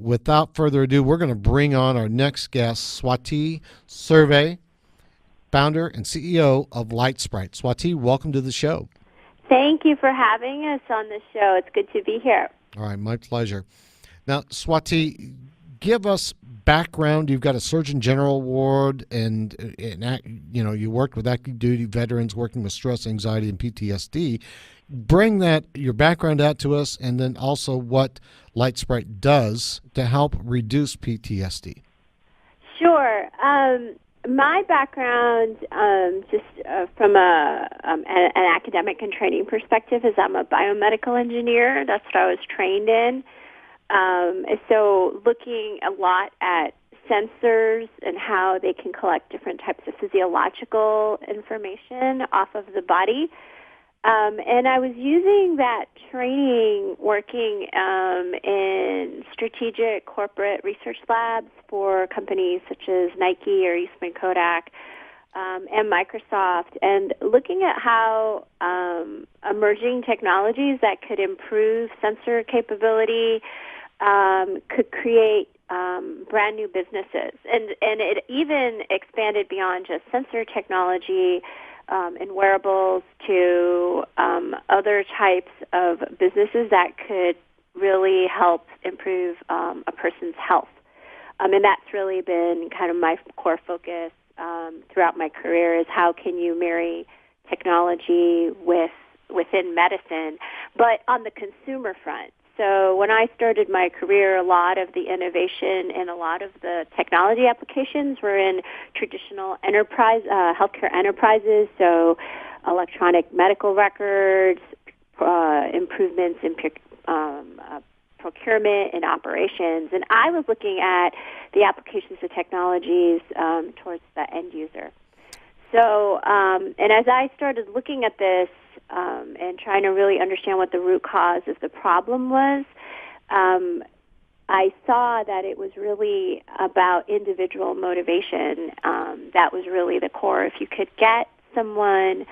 without further ado, we're going to bring on our next guest, Swatee Surve, founder and CEO of Litesprite. Swatee, welcome to the show. Thank you for having us on the show. It's good to be here. All right, my pleasure. Now, Swatee, give us background. You've got a Surgeon General award, and you worked with active duty veterans working with stress, anxiety, and PTSD. Bring your background out to us, and then also what Litesprite does to help reduce PTSD. Sure. My background, from an academic and training perspective, is I'm a biomedical engineer. That's what I was trained in. So looking a lot at sensors and how they can collect different types of physiological information off of the body. And I was using that training working in strategic corporate research labs for companies such as Nike or Eastman Kodak and Microsoft, and looking at how emerging technologies that could improve sensor capability could create brand new businesses. And it even expanded beyond just sensor technology and wearables to other types of businesses that could really help improve a person's health. And that's really been kind of my core focus throughout my career, is how can you marry technology within medicine, but on the consumer front. So when I started my career, a lot of the innovation and a lot of the technology applications were in traditional healthcare enterprises, so electronic medical records, improvements in procurement and operations. And I was looking at the applications of technologies towards the end user. So, and as I started looking at this and trying to really understand what the root cause of the problem was, I saw that it was really about individual motivation. That was really the core. If you could get someone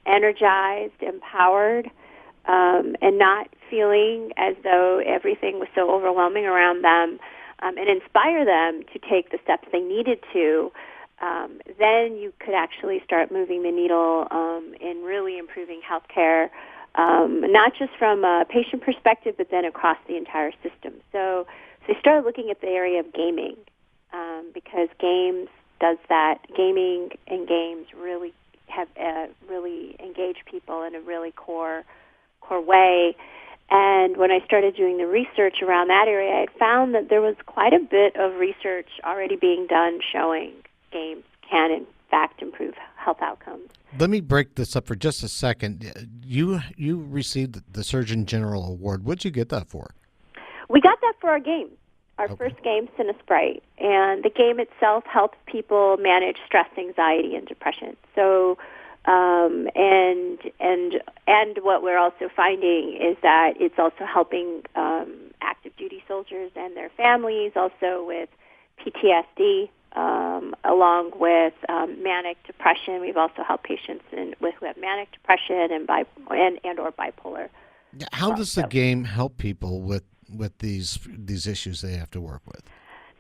energized, empowered, and not feeling as though everything was so overwhelming around them, and inspire them to take the steps they needed to, then you could actually start moving the needle in really improving healthcare, not just from a patient perspective, but then across the entire system. So they started looking at the area of gaming, because games does that. Gaming and games really have really engaged people in a really core way. And when I started doing the research around that area, I had found that there was quite a bit of research already being done showing games can, in fact, improve health outcomes. Let me break this up for just a second. You received the Surgeon General Award. What did you get that for? We got that for our game, our first game, Litesprite. And the game itself helps people manage stress, anxiety, and depression. So, and what we're also finding is that it's also helping active duty soldiers and their families also with PTSD, along with manic depression. We've also helped patients who have manic depression and or bipolar. How does the game help people with these issues they have to work with?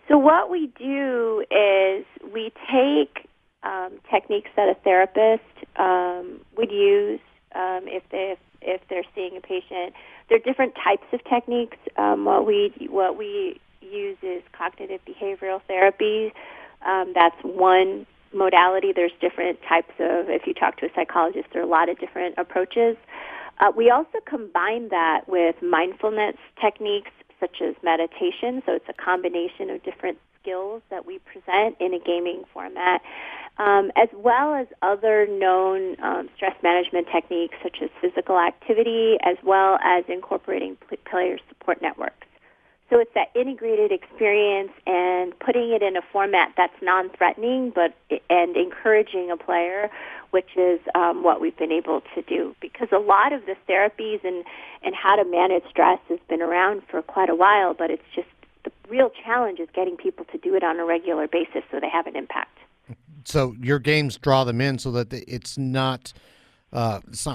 So what we do is we take techniques that a therapist would use if they're seeing a patient. There are different types of techniques. What we use is cognitive behavioral therapy. That's one modality. There's different types of, if you talk to a psychologist, there are a lot of different approaches. We also combine that with mindfulness techniques such as meditation. So it's a combination of different skills that we present in a gaming format, as well as other known stress management techniques such as physical activity, as well as incorporating player support networks. So it's that integrated experience and putting it in a format that's non-threatening and encouraging a player, which is what we've been able to do. Because a lot of the therapies and how to manage stress has been around for quite a while, but it's just the real challenge is getting people to do it on a regular basis so they have an impact. So your games draw them in so that it's not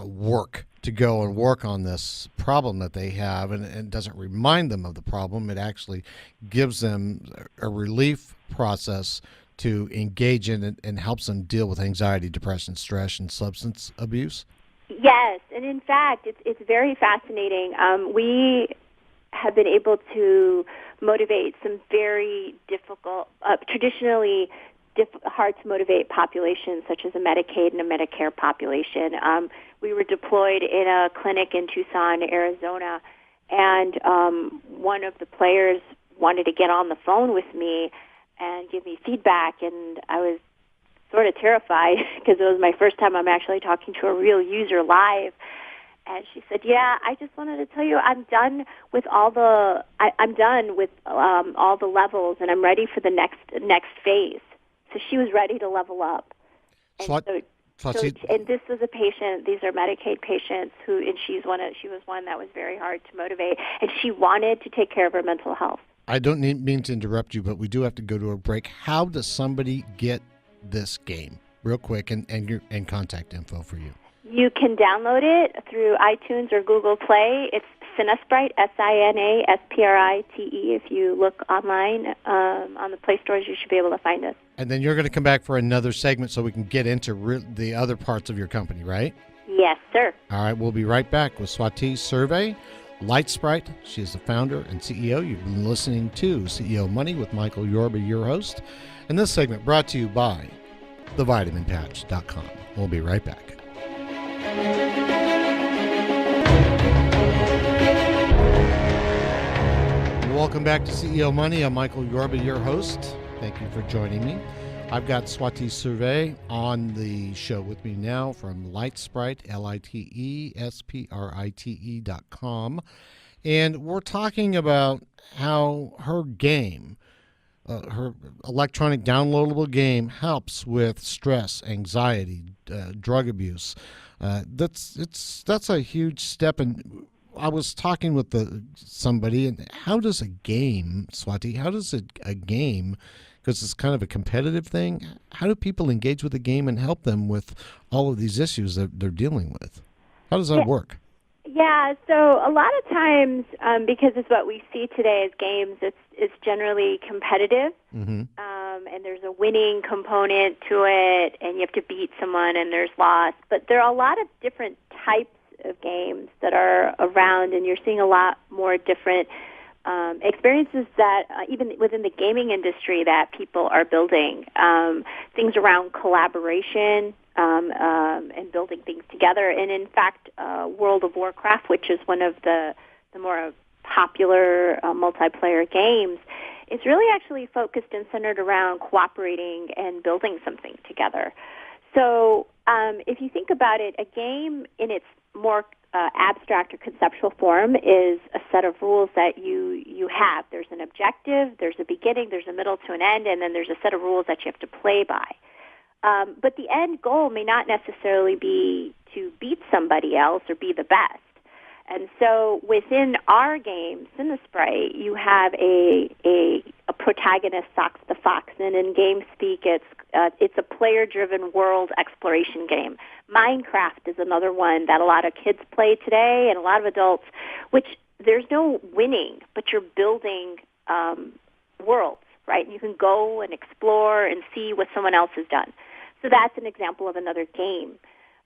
work to go and work on this problem that they have, and doesn't remind them of the problem. It actually gives them a relief process to engage in it and helps them deal with anxiety, depression, stress, and substance abuse. Yes, and in fact, it's very fascinating. We have been able to motivate some very difficult, traditionally hard to motivate populations, such as a Medicaid and a Medicare population. We were deployed in a clinic in Tucson, Arizona, and one of the players wanted to get on the phone with me and give me feedback, and I was sort of terrified because it was my first time I'm actually talking to a real user live. And she said, "Yeah, I just wanted to tell you I'm done with all the all the levels, and I'm ready for the next phase." So she was ready to level up. And and this was a patient. These are Medicaid patients and she was one that was very hard to motivate, and she wanted to take care of her mental health. I don't mean to interrupt you, but we do have to go to a break. How does somebody get this game, real quick, and contact info for you? You can download it through iTunes or Google Play. It's Sinasprite, Sinasprite. If you look online on the Play stores, you should be able to find us. And then you're going to come back for another segment so we can get into the other parts of your company, right? Yes, sir. All right, we'll be right back with Swatee Surve, Litesprite. She is the founder and CEO. You've been listening to CEO Money with Michael Yorba, your host. And this segment brought to you by thevitaminpatch.com. We'll be right back. Welcome back to CEO Money. I'm Michael Yorba, your host. Thank you for joining me. I've got Swatee Surve on the show with me now from Litesprite, Litesprite.com. And we're talking about how her game, her electronic downloadable game, helps with stress, anxiety, drug abuse. That's a huge step. And I was talking with somebody, and how does a game, Swatee, a game, because it's kind of a competitive thing, how do people engage with the game and help them with all of these issues that they're dealing with? How does that work? Yeah, so a lot of times, because it's what we see today as games, it's generally competitive, and there's a winning component to it, and you have to beat someone, and there's loss. But there are a lot of different types of games that are around, and you're seeing a lot more different experiences that even within the gaming industry that people are building, things around collaboration, and building things together. And in fact, World of Warcraft, which is one of the more popular multiplayer games, is really actually focused and centered around cooperating and building something together. So if you think about it, a game in its more abstract or conceptual form is a set of rules that you have. There's an objective, there's a beginning, there's a middle to an end, and then there's a set of rules that you have to play by. But the end goal may not necessarily be to beat somebody else or be the best. And so within our game, Sinasprite, you have a protagonist, Sox the Fox, and in game speak, it's a player-driven world exploration game. Minecraft is another one that a lot of kids play today, and a lot of adults, which there's no winning, but you're building worlds, right? You can go and explore and see what someone else has done. So that's an example of another game.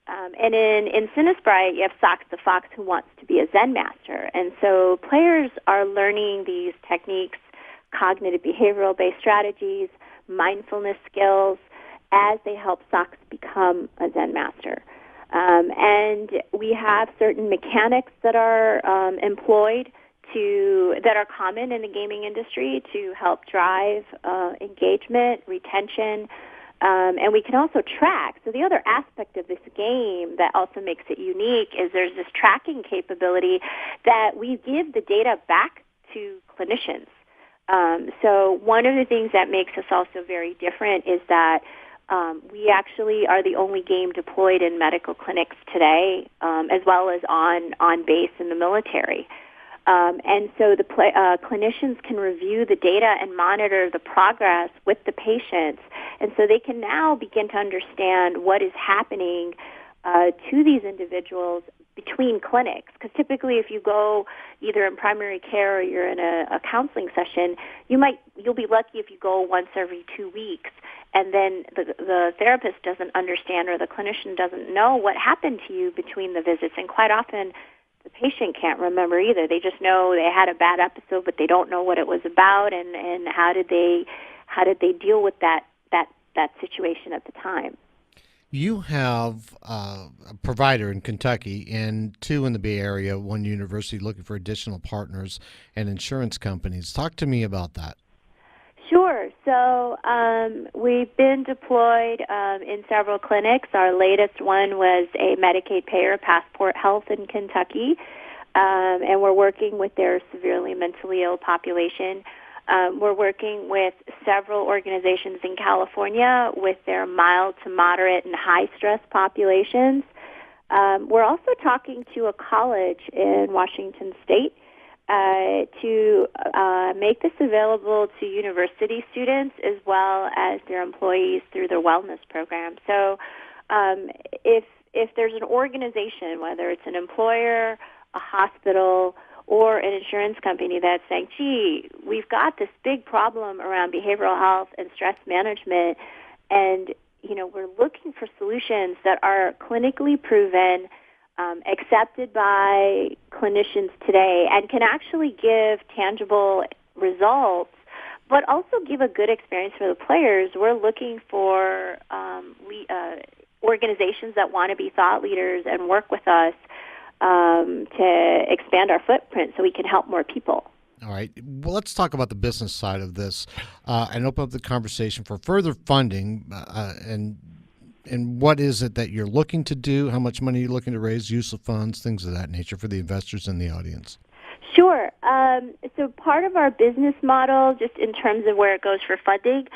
And in Sinasprite, you have Sox the Fox who wants to be a Zen master. And so players are learning these techniques, cognitive behavioral-based strategies, mindfulness skills, as they help Sox become a Zen master. And we have certain mechanics that are employed that are common in the gaming industry to help drive engagement, retention, and we can also track. So the other aspect of this game that also makes it unique is there's this tracking capability that we give the data back to clinicians. So one of the things that makes us also very different is that we actually are the only game deployed in medical clinics today, as well as on base in the military. And so the clinicians can review the data and monitor the progress with the patients, and so they can now begin to understand what is happening to these individuals between clinics. Because typically, if you go either in primary care or you're in a counseling session, you'll be lucky if you go once every 2 weeks, and then the therapist doesn't understand or the clinician doesn't know what happened to you between the visits, and quite often the patient can't remember either. They just know they had a bad episode, but they don't know what it was about and how did they deal with that situation at the time. You have a provider in Kentucky and two in the Bay Area, one university looking for additional partners and insurance companies. Talk to me about that. Sure. So we've been deployed in several clinics. Our latest one was a Medicaid payer, Passport Health in Kentucky, and we're working with their severely mentally ill population. We're working with several organizations in California with their mild to moderate and high-stress populations. We're also talking to a college in Washington State to make this available to university students as well as their employees through their wellness program. So if there's an organization, whether it's an employer, a hospital, or an insurance company that's saying, gee, we've got this big problem around behavioral health and stress management, and we're looking for solutions that are clinically proven, accepted by clinicians today, and can actually give tangible results, but also give a good experience for the players. We're looking for organizations that want to be thought leaders and work with us to expand our footprint so we can help more people. All right. Well, let's talk about the business side of this and open up the conversation for further funding and what is it that you're looking to do, how much money you're looking to raise, use of funds, things of that nature for the investors in the audience. Sure. So part of our business model, just in terms of where it goes for funding,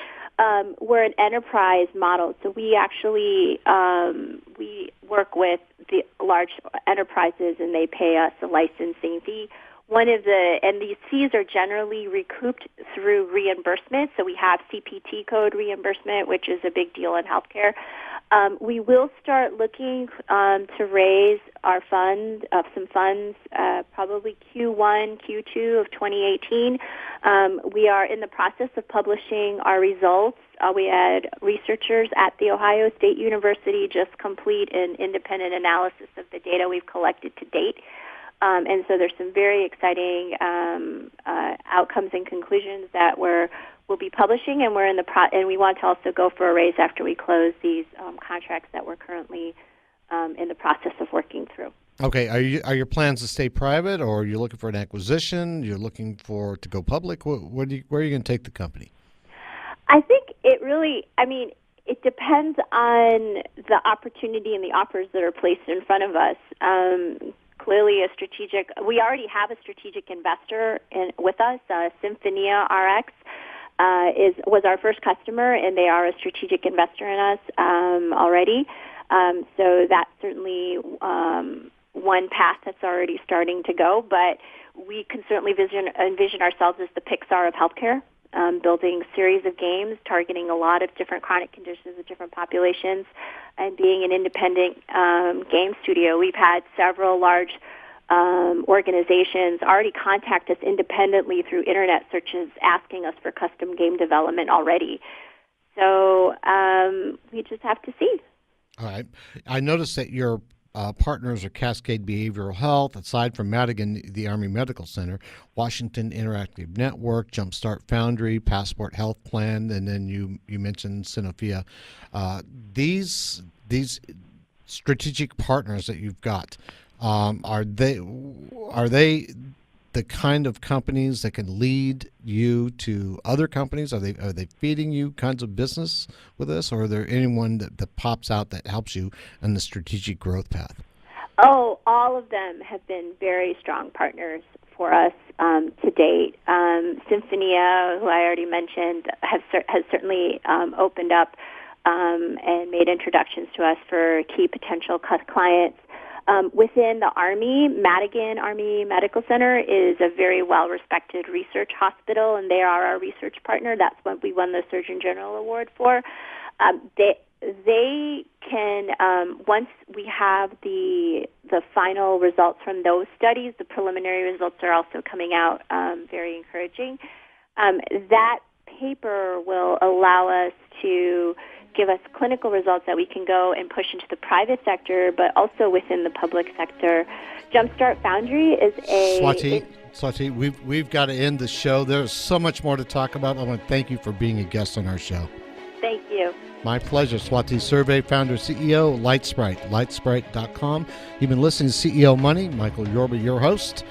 we're an enterprise model. So we actually we work with the large enterprises, and they pay us a licensing fee. And these fees are generally recouped through reimbursement. So we have CPT code reimbursement, which is a big deal in healthcare. We will start looking to raise our some funds, probably Q1, Q2 of 2018. We are in the process of publishing our results. We had researchers at The Ohio State University just complete an independent analysis of the data we've collected to date. And so there's some very exciting outcomes and conclusions that we'll be publishing, and we're in and we want to also go for a raise after we close these contracts that we're currently in the process of working through. Okay, are your plans to stay private, or are you looking for an acquisition? You're looking to go public? Where are you going to take the company? I think it depends on the opportunity and the offers that are placed in front of us. Clearly, we already have a strategic investor with us. Symphonia RX was our first customer, and they are a strategic investor in us already. So that's certainly one path that's already starting to go. But we can certainly envision ourselves as the Pixar of healthcare, building a series of games targeting a lot of different chronic conditions of different populations, and being an independent game studio. We've had several large organizations already contact us independently through internet searches asking us for custom game development already. So we just have to see. All right. I noticed that your partners are Cascade Behavioral Health, aside from Madigan, the Army Medical Center, Washington Interactive Network, Jumpstart Foundry, Passport Health Plan, and then you mentioned Synophia. These strategic partners that you've got, are they the kind of companies that can lead you to other companies? Are they feeding you kinds of business with this, or are there anyone that pops out that helps you in the strategic growth path? Oh, all of them have been very strong partners for us to date. Symphonia, who I already mentioned, has certainly opened up and made introductions to us for key potential clients. Within the Army, Madigan Army Medical Center is a very well-respected research hospital, and they are our research partner. That's what we won the Surgeon General Award for. they can, once we have the final results from those studies, the preliminary results are also coming out, very encouraging. That paper will allow us to give us clinical results that we can go and push into the private sector, but also within the public sector. Jumpstart Foundry is Swatee, we've got to end the show. There's so much more to talk about. I want to thank you for being a guest on our show. Thank you. My pleasure. Swatee Surve, founder, CEO, Litesprite, litesprite.com. You've been listening to CEO Money. Michael Yorba, your host.